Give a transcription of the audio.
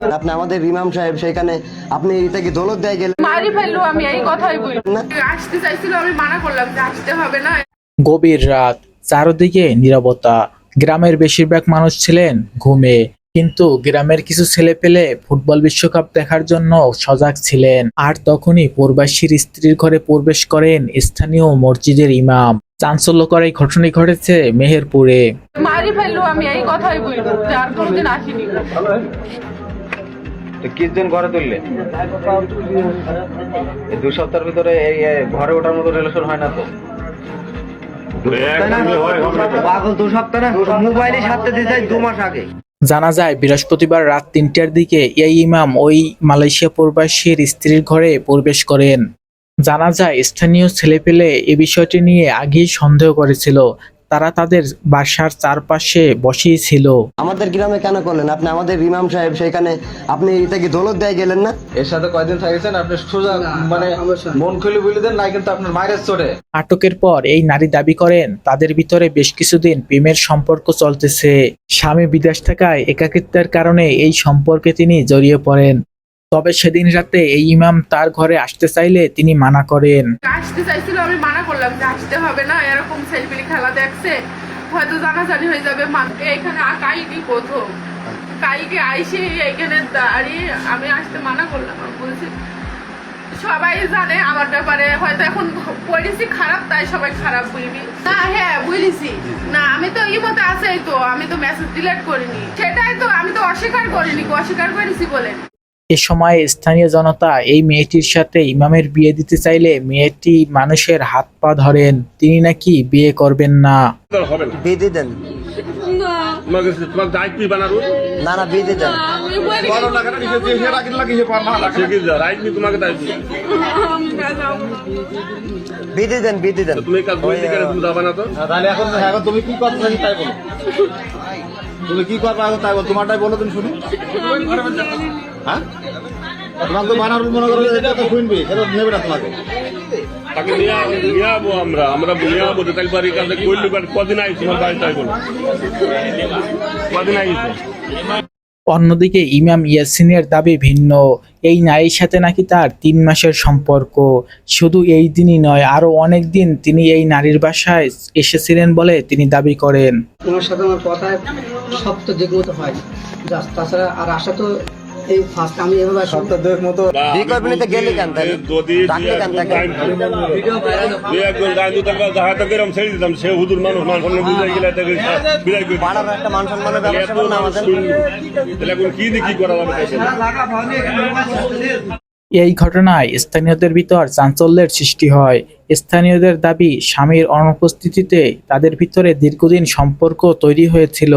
আপনি আমাদের ইমাম সাহেব, সেখানে আপনি এটা কি দৌলত দেয় গেলেন? মারি ফেললো, আমি এই কথাই বলি। আসতে চাইছিল, আমি মানা করলাম যে আসতে হবে না। গভীর রাত, চারদিকে নীরবতা। গ্রামের বেশিরভাগ মানুষ ছিলেন ঘুমে, কিন্তু গ্রামের কিছু ছেলে পেলে ফুটবল বিশ্বকাপ দেখার জন্য সজাগ ছিলেন। আর তখনই প্রবাসীর স্ত্রীর ঘরে প্রবেশ করেন স্থানীয় মসজিদের ইমাম। চাঞ্চল্যকর এই ঘটনাটি ঘটেছে মেহেরপুরে। মারি ফেললো, আমি এই কথাই বলি যে আর কোনোদিন আসিনি। কিছুদিন ঘরে তুললে এই 2 সপ্তাহের ভিতরে এই ঘরে ওঠার মতো রিলেশন হয় না তো? পাগল 2 সপ্তাহ না, মোবাইলে সাথে দিতে 2 মাস আগে। জানা যায় বৃহস্পতিবার রাত 3টার দিকে এই ইমাম ওই মালয়েশিয়া প্রবাসীর স্ত্রীর ঘরে প্রবেশ করেন। জানা যায় স্থানীয় ছেলেপেলে এ বিষয়টি নিয়ে আগেই সন্দেহ করেছিল। তারা তাদের বাসার চারপাশে বসেই ছিল। আমাদের গ্রামে কেন করলেন? আপনি আমাদের ইমাম সাহেব, সেখানে আপনি এটা কি দৌলত দেয় গেলেন না? এর সাথে কয়দিন থাকেছেন আপনি? সোজা মানে মন খুলে বলে দেন, নাই কিন্তু আপনার মায়ের চড়ে। আটকের পর এই নারী দাবি করেন তাদের ভিতরে বেশ কিছুদিন প্রেমের সম্পর্ক চলতেছে। স্বামী বিদেশ থাকায় একাকিত্বের কারণে এই সম্পর্কে তিনি জড়িয়ে পড়েন। তবে সেদিন রাতে এই ইমাম তার ঘরে আসতে চাইলে তিনি মানা করেন। আসতে চাইছিল, আমি মানা করলাম যে আসতে হবে না, এরকম ছেলেপিলি খেলা দেখছে, হয়তো জানাজানি হয়ে যাবে। এখানে কাইকে প্রথম কাইকে আইসে এখানে দাঁড়িয়ে আমি আসতে মানা করলাম। আমি বলছি সবাই জানে আমার ব্যাপারে, হয়তো এখন পরিস্থিতি খারাপ তাই সবাই খারাপ বুঝবি না। হ্যাঁ বুঝেছি না, আমি তো ইমতে আছেই তো, আমি তো মেসেজ ডিলিট করিনি, সেটাই তো আমি তো অস্বীকার করিনি, অস্বীকার করেছি বলে। এ সময় স্থানীয় জনতা এই মেয়েটির সাথে ইমামের বিয়ে দিতে চাইলে মেয়েটি মানুষের হাত পা ধরেন। তিনি নাকি বিয়ে করবেন না। বিয়ে দেন না, না বিয়ে দেন। বিয়ে দেন, বিয়ে দেন। তাহলে এখন তুমি কি করতে চাই তাই বলো। তুমি কি করবে এখন তাই বলো, তোমারটাই বলো তুমি শুনি। হ্যাঁ, তোমাকে তো মানার মনে করো এটা তো শুনবি, এটা নেবে না তোমাকে। তাকে নিয়ে যাবো আমরা নিয়ে যাবো তো তাই বাড়ির কাছে করলি কদিন আই তোমার বাড়ি তাই বলো, কদিন আইছে। অন্যদিকে ইমাম ইয়াসিনের দাবি ভিন্ন। এই নারীর সাথে নাকি তার 3 মাসের সম্পর্ক। শুধু এই দিনই নয়, আরো অনেক দিন তিনি এই নারীর বাসায় এসেছিলেন বলে তিনি দাবি করেন। তোমার সাথে আমার কথা সব তো দেখমতো হয়, জাস্ট তাছাড়া আর আশা তো এই ফার্স্ট আমি এভাবে সপ্তাহ 2 মতো বিয়ে করবেন তো গেলে কেন তাহলে? ডাকলে কেন তাকে? সে হুজুর মানুষ মানুষ বুঝাই গেলে বিদায় করে পাড়ার একটা মান সম্মানের ব্যবস্থা করুন আমাদের। তাহলে এখন কি করা যাবে? এই ঘটনায় স্থানীয়দের ভিতর চাঞ্চল্যের সৃষ্টি হয়। স্থানীয়দের দাবি স্বামীর অনুপস্থিতিতে তাদের ভিতরে দীর্ঘদিন সম্পর্ক তৈরি হয়েছিল।